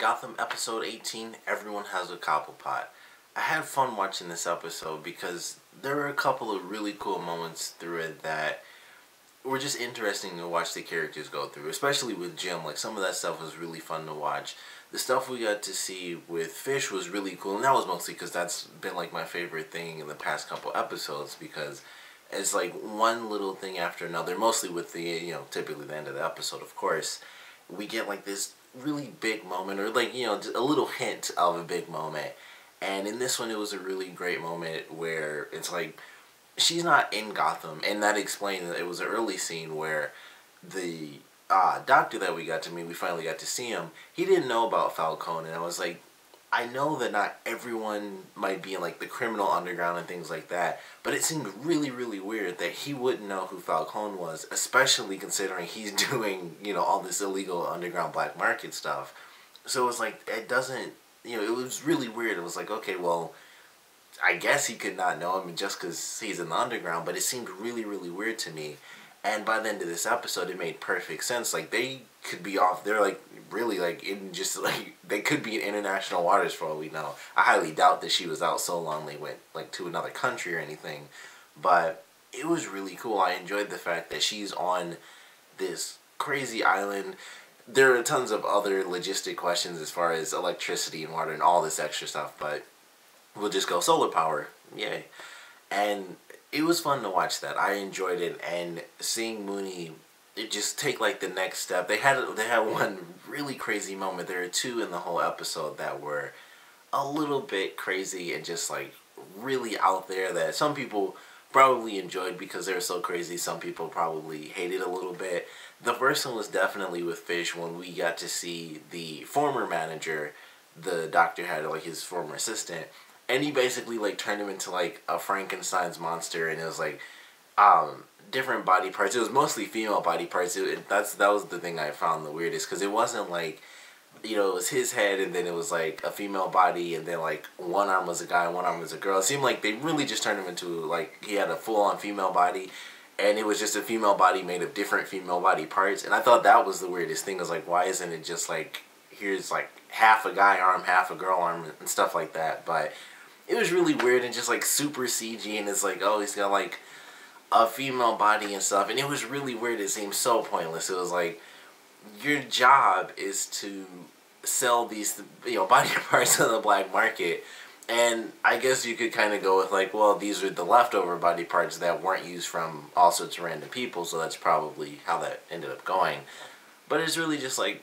Gotham episode 18, Everyone Has a Cobblepot. I had fun watching this episode because there were a couple of really cool moments through it that were just interesting to watch the characters go through, especially with Jim. Like, some of that stuff was really fun to watch. The stuff we got to see with Fish was really cool, and that was mostly because that's been like my favorite thing in the past couple episodes, because it's like one little thing after another, mostly with the, typically the end of the episode, of course, we get like this really big moment, or like, just a little hint of a big moment. And in this one, it was a really great moment where it's like, she's not in Gotham, and that explained that it was an early scene where the doctor that we got to meet, we finally got to see him, he didn't know about Falcone, and I was like, I know that not everyone might be in like the criminal underground and things like that, but it seemed really, really weird that he wouldn't know who Falcone was, especially considering he's doing, all this illegal underground black market stuff. So it was like, it doesn't, it was really weird. It was like, okay, well, I guess he could not know him just because he's in the underground, but it seemed really, really weird to me. And by the end of this episode, it made perfect sense. Like, they could be off, they're like, really, like, in just, like, they could be in international waters for all we know. I highly doubt that she was out so long they went, like, to another country or anything. But it was really cool. I enjoyed the fact that she's on this crazy island. There are tons of other logistic questions as far as electricity and water and all this extra stuff, but we'll just go solar power. Yay. And it was fun to watch that. I enjoyed it, and seeing Mooney just take like the next step. They had one really crazy moment. There are two in the whole episode that were a little bit crazy and just like really out there that some people probably enjoyed because they were so crazy. Some people probably hated a little bit. The first one was definitely with Fish, when we got to see the former manager, the doctor had, like, his former assistant, and he basically like turned him into like a Frankenstein's monster, and it was like different body parts. It was mostly female body parts. That was the thing I found the weirdest, because it wasn't like, it was his head and then it was like a female body, and then like one arm was a guy and one arm was a girl. It seemed like they really just turned him into, like, he had a full-on female body, and it was just a female body made of different female body parts. And I thought that was the weirdest thing. I was like, why isn't it just like, here's like half a guy arm, half a girl arm, and stuff like that. But it was really weird and just like super CG, and it's like, oh, he's got like a female body and stuff, and it was really weird. It seemed so pointless. It was like, your job is to sell these, body parts on the black market, and I guess you could kind of go with like, well, these are the leftover body parts that weren't used from all sorts of random people, so that's probably how that ended up going. But it's really just like,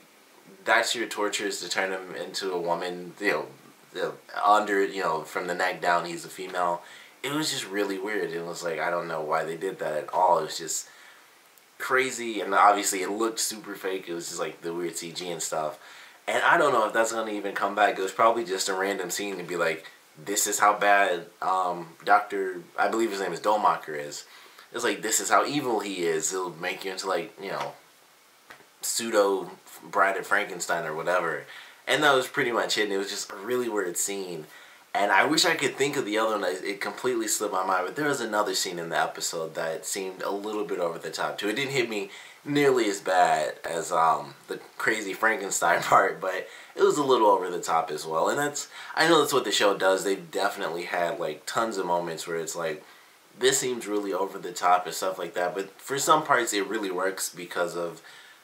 that's your torture, is to turn him into a woman, from the neck down he's a female. It was just really weird. It was like, I don't know why they did that at all. It was just crazy, and obviously it looked super fake. It was just like the weird CG and stuff. And I don't know if that's going to even come back. It was probably just a random scene to be like, this is how bad Dr. I believe his name is Dolmacher is. It's like, this is how evil he is. It'll make you into like, pseudo Bride of Frankenstein or whatever. And that was pretty much it. And it was just a really weird scene. And I wish I could think of the other one. It completely slipped my mind. But there was another scene in the episode that seemed a little bit over the top too. It didn't hit me nearly as bad as the crazy Frankenstein part, but it was a little over the top as well. And I know that's what the show does. They've definitely had like tons of moments where it's like, this seems really over the top and stuff like that. But for some parts it really works because of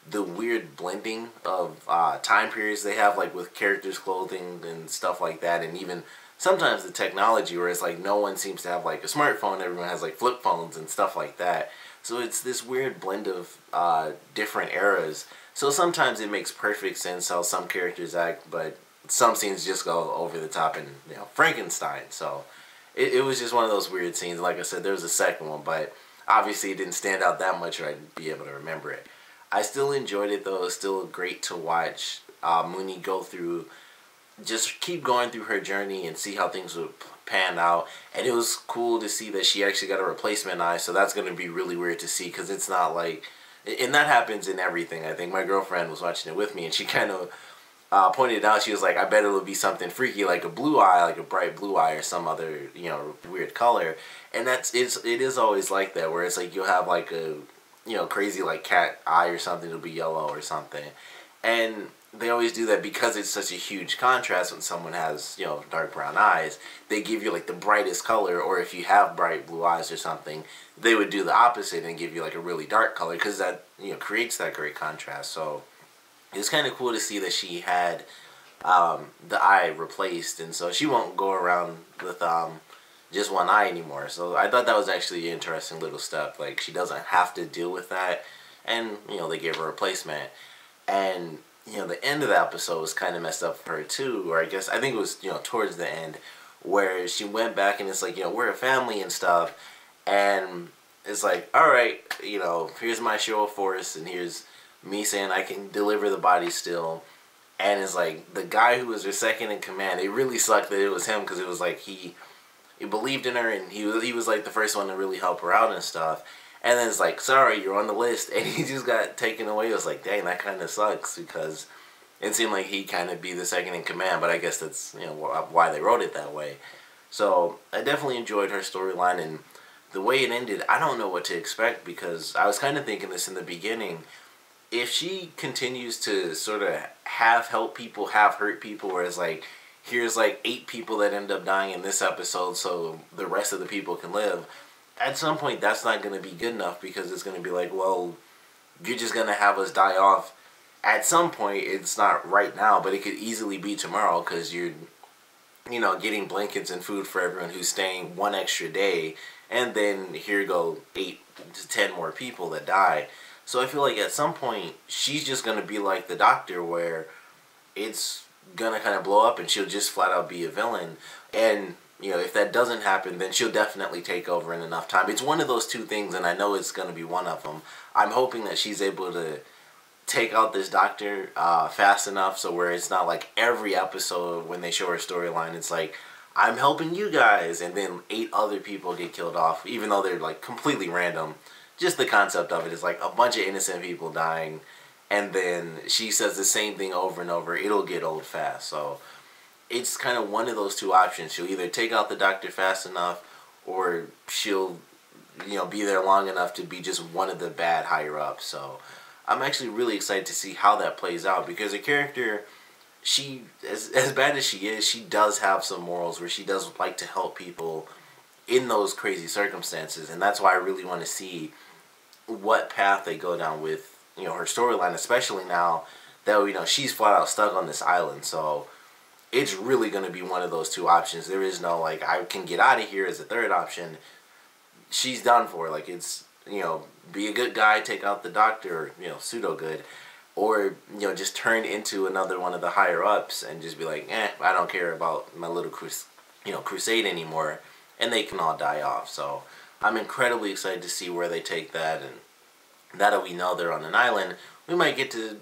the weird blending of time periods they have, like with characters' clothing and stuff like that, and even sometimes the technology where it's like no one seems to have like a smartphone, everyone has like flip phones and stuff like that. So it's this weird blend of different eras. So sometimes it makes perfect sense how some characters act, but some scenes just go over the top and, Frankenstein. So it was just one of those weird scenes. Like I said, there was a second one, but obviously it didn't stand out that much or I'd be able to remember it. I still enjoyed it though. It was still great to watch Mooney go through, just keep going through her journey and see how things would pan out. And it was cool to see that she actually got a replacement eye, so that's going to be really weird to see, because it's not like, and that happens in everything. I think my girlfriend was watching it with me, and she kind of pointed it out. She was like, I bet it'll be something freaky like a blue eye, like a bright blue eye or some other, weird color. And it is always like that, where it's like you'll have like a, crazy like cat eye or something, it'll be yellow or something. And they always do that because it's such a huge contrast when someone has, you know, dark brown eyes. They give you like the brightest color, or if you have bright blue eyes or something, they would do the opposite and give you like a really dark color because that, you know, creates that great contrast. So it's kind of cool to see that she had the eye replaced, and so she won't go around with just one eye anymore. So I thought that was actually an interesting little step. Like, she doesn't have to deal with that, and, you know, they gave her a replacement. And, you know, the end of the episode was kind of messed up for her too, or I think it was, you know, towards the end, where she went back and it's like, you know, we're a family and stuff, and it's like, all right, you know, here's my show of force, and here's me saying I can deliver the body still. And it's like, the guy who was her second in command, it really sucked that it was him, because it was like he believed in her, and he was like the first one to really help her out and stuff. And then it's like, sorry, you're on the list, and he just got taken away. It was like, dang, that kind of sucks, because it seemed like he'd kind of be the second in command, but I guess that's, you know, why they wrote it that way. So I definitely enjoyed her storyline, and the way it ended, I don't know what to expect, because I was kind of thinking this in the beginning. If she continues to sort of half help people, half hurt people, where it's like, here's like 8 people that end up dying in this episode so the rest of the people can live, at some point that's not going to be good enough, because it's going to be like, well, you're just going to have us die off. At some point, it's not right now, but it could easily be tomorrow, because you're, you know, getting blankets and food for everyone who's staying one extra day, and then here go 8 to 10 more people that die. So I feel like at some point, she's just going to be like the Doctor, where it's going to kind of blow up and she'll just flat out be a villain. And, you know, if that doesn't happen, then she'll definitely take over in enough time. It's one of those two things, and I know it's going to be one of them. I'm hoping that she's able to take out this Doctor fast enough, so where it's not like every episode when they show her storyline, it's like, I'm helping you guys, and then 8 other people get killed off, even though they're like completely random. Just the concept of it is like a bunch of innocent people dying, and then she says the same thing over and over. It'll get old fast. So it's kind of one of those two options. She'll either take out the Doctor fast enough, or she'll, you know, be there long enough to be just one of the bad higher ups. So I'm actually really excited to see how that plays out, because a character, she, as bad as she is, she does have some morals where she does like to help people in those crazy circumstances, and that's why I really want to see what path they go down with, you know, her storyline, especially now that, you know, she's flat out stuck on this island. So it's really going to be one of those two options. There is no, like, I can get out of here as a third option. She's done for. Like, it's, you know, be a good guy, take out the Doctor, or, you know, pseudo good, or, you know, just turn into another one of the higher ups and just be like, I don't care about my little crusade anymore, and they can all die off. So I'm incredibly excited to see where they take that, and now that we know they're on an island, we might get to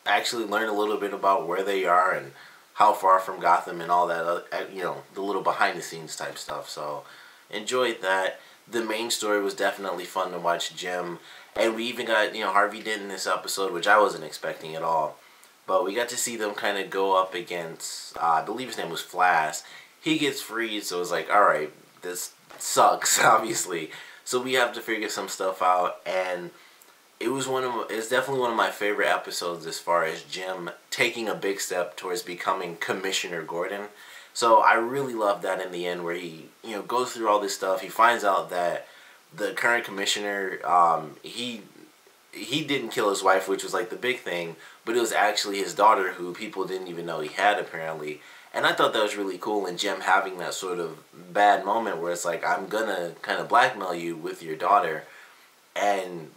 actually learn a little bit about where they are and how far from Gotham and all that, you know, the little behind the scenes type stuff. So enjoyed that. The main story was definitely fun to watch Jim, and we even got, you know, Harvey Dent in this episode, which I wasn't expecting at all. But we got to see them kind of go up against, I believe his name was Flash. He gets freed, so it's like, alright, this sucks, obviously. So we have to figure some stuff out, and it's definitely one of my favorite episodes as far as Jim taking a big step towards becoming Commissioner Gordon. So I really love that in the end, where he, you know, goes through all this stuff. He finds out that the current commissioner, he didn't kill his wife, which was like the big thing, but it was actually his daughter, who people didn't even know he had, apparently. And I thought that was really cool, and Jim having that sort of bad moment where it's like, I'm gonna kind of blackmail you with your daughter. And,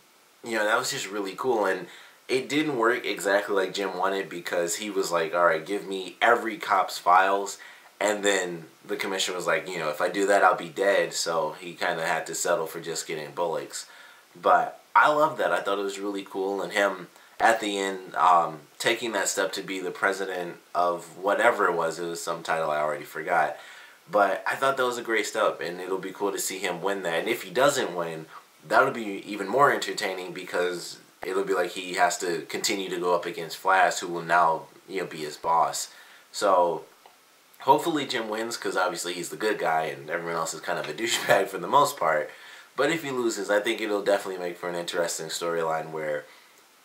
you know, that was just really cool. And it didn't work exactly like Jim wanted, because he was like, alright, give me every cop's files. And then the commissioner was like, you know, if I do that, I'll be dead. So he kind of had to settle for just getting bullets. But I love that. I thought it was really cool. And him, at the end, taking that step to be the president of whatever it was some title I already forgot. But I thought that was a great step, and it'll be cool to see him win that. And if he doesn't win, that'll be even more entertaining, because it'll be like he has to continue to go up against Flash, who will now, you know, be his boss. So hopefully Jim wins, because obviously he's the good guy and everyone else is kind of a douchebag for the most part. But if he loses, I think it'll definitely make for an interesting storyline, where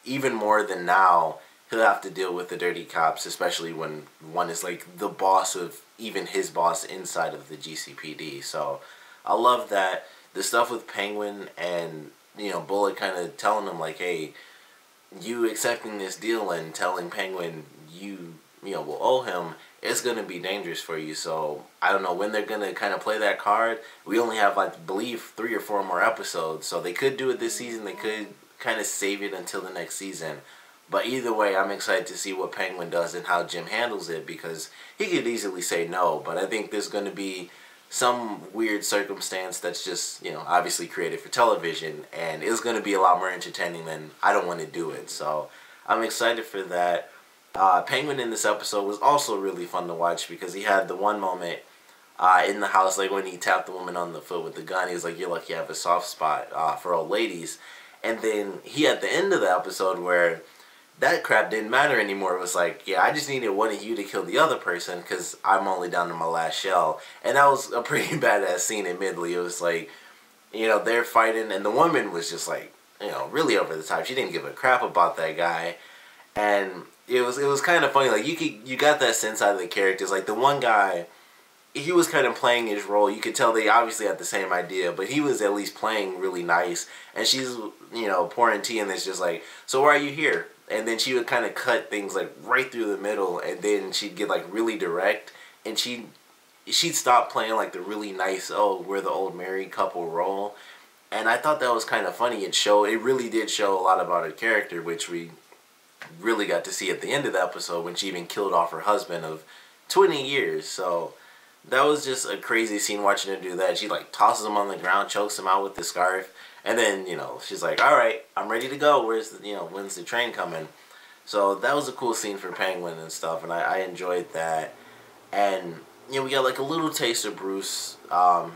even more than now, he'll have to deal with the dirty cops, especially when one is like the boss of even his boss inside of the GCPD. So I love that. The stuff with Penguin and, Bullet kind of telling him like, hey, you accepting this deal and telling Penguin will owe him, it's going to be dangerous for you. So I don't know when they're going to kind of play that card. We only have, I believe, 3 or 4 more episodes. So they could do it this season. They could kind of save it until the next season. But either way, I'm excited to see what Penguin does and how Jim handles it, because he could easily say no. But I think there's going to be some weird circumstance that's just, obviously created for television. And it's going to be a lot more entertaining than I don't want to do it. So I'm excited for that. Penguin in this episode was also really fun to watch, because he had the one moment in the house, like when he tapped the woman on the foot with the gun. He was like, you're lucky I have a soft spot for old ladies. And then he at the end of the episode where that crap didn't matter anymore. It was like, yeah, I just needed one of you to kill the other person because I'm only down to my last shell. And that was a pretty badass scene, admittedly. It was like, they're fighting, and the woman was just like, really over the top. She didn't give a crap about that guy. And it was kind of funny. Like, you got that sense out of the characters. Like, the one guy, he was kind of playing his role. You could tell they obviously had the same idea, but he was at least playing really nice. And she's, pouring tea, and it's just like, so why are you here? And then she would kind of cut things like right through the middle, and then she'd get like really direct, and she'd stop playing like the really nice, oh, we're the old married couple role. And I thought that was kind of funny. It really did show a lot about her character, which we really got to see at the end of the episode when she even killed off her husband of 20 years. So that was just a crazy scene watching her do that. She like tosses him on the ground, chokes him out with the scarf. And then, she's like, all right, I'm ready to go. When's the train coming? So that was a cool scene for Penguin and stuff, and I enjoyed that. And, we got like a little taste of Bruce,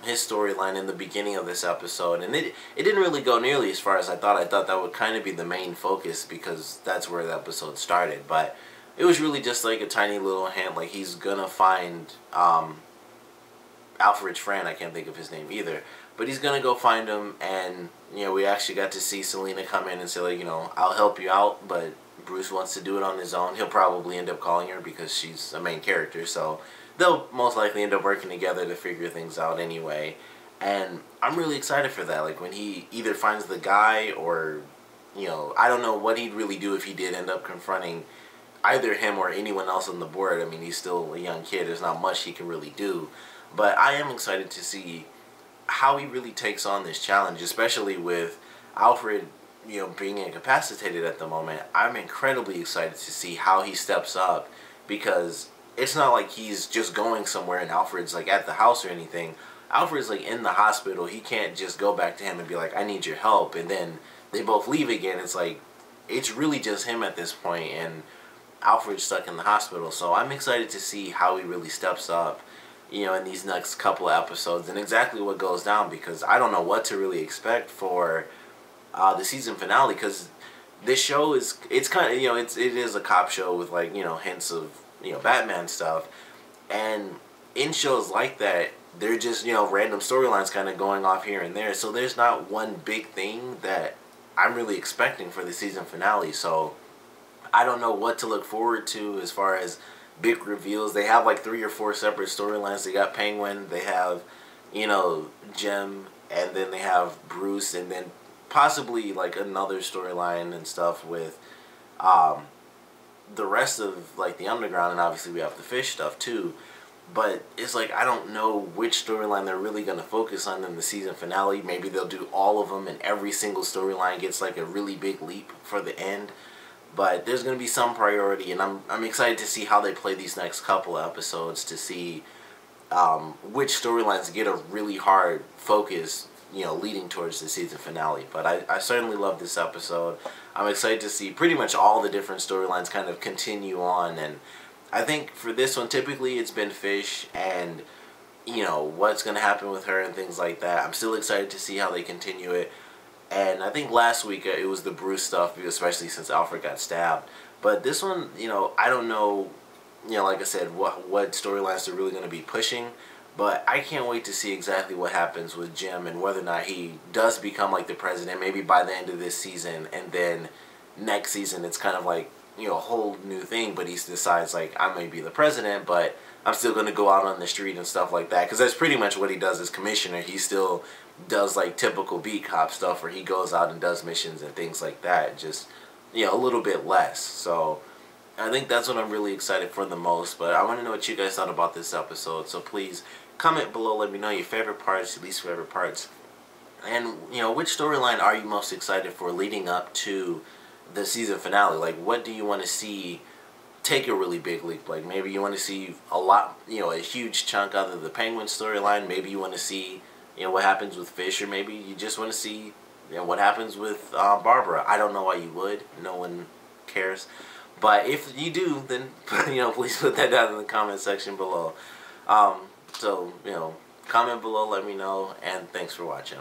his storyline in the beginning of this episode. And it didn't really go nearly as far as I thought. I thought that would kind of be the main focus, because that's where the episode started. But it was really just like a tiny little hint, like he's going to find Alfred's friend. I can't think of his name either. But he's going to go find him, and, we actually got to see Selena come in and say, like, I'll help you out, but Bruce wants to do it on his own. He'll probably end up calling her because she's a main character, so they'll most likely end up working together to figure things out anyway. And I'm really excited for that. Like, when he either finds the guy or, I don't know what he'd really do if he did end up confronting either him or anyone else on the board. I mean, he's still a young kid. There's not much he can really do. But I am excited to see how he really takes on this challenge, especially with Alfred, being incapacitated at the moment. I'm incredibly excited to see how he steps up, because it's not like he's just going somewhere and Alfred's like at the house or anything. Alfred's like in the hospital. He can't just go back to him and be like, I need your help, and then they both leave again. It's like, it's really just him at this point, and Alfred's stuck in the hospital. So I'm excited to see how he really steps up, in these next couple of episodes, and exactly what goes down, because I don't know what to really expect for the season finale, because this show it's kind of, it is a cop show with like, hints of, Batman stuff, and in shows like that, they're just, random storylines kind of going off here and there, so there's not one big thing that I'm really expecting for the season finale. So I don't know what to look forward to as far as big reveals. They have like 3 or 4 separate storylines. They got Penguin, they have, Jim, and then they have Bruce, and then possibly like another storyline and stuff with the rest of like the underground, and obviously we have the fish stuff too. But it's like, I don't know which storyline they're really going to focus on in the season finale. Maybe they'll do all of them, and every single storyline gets like a really big leap for the end. But there's going to be some priority, and I'm excited to see how they play these next couple of episodes, to see which storylines get a really hard focus, leading towards the season finale. But I certainly love this episode. I'm excited to see pretty much all the different storylines kind of continue on, and I think for this one, typically it's been Fish and, what's going to happen with her and things like that. I'm still excited to see how they continue it. And I think last week it was the Bruce stuff, especially since Alfred got stabbed. But this one, I don't know, like I said, what storylines they're really going to be pushing. But I can't wait to see exactly what happens with Jim, and whether or not he does become like the president, maybe by the end of this season. And then next season it's kind of like a whole new thing, but he decides, like, I may be the president, but I'm still going to go out on the street and stuff like that, because that's pretty much what he does as commissioner. He still does, like, typical beat cop stuff where he goes out and does missions and things like that, just, a little bit less. So I think that's what I'm really excited for the most. But I want to know what you guys thought about this episode, so please comment below, let me know your favorite parts, your least favorite parts, and which storyline are you most excited for leading up to the season finale. Like, what do you want to see take a really big leap? Like, maybe you want to see a lot, a huge chunk out of the Penguin storyline. Maybe you want to see, what happens with Fish, or maybe you just want to see, what happens with Barbara. I don't know why you would. No one cares. But if you do, then, please put that down in the comment section below. So, comment below, let me know, and thanks for watching.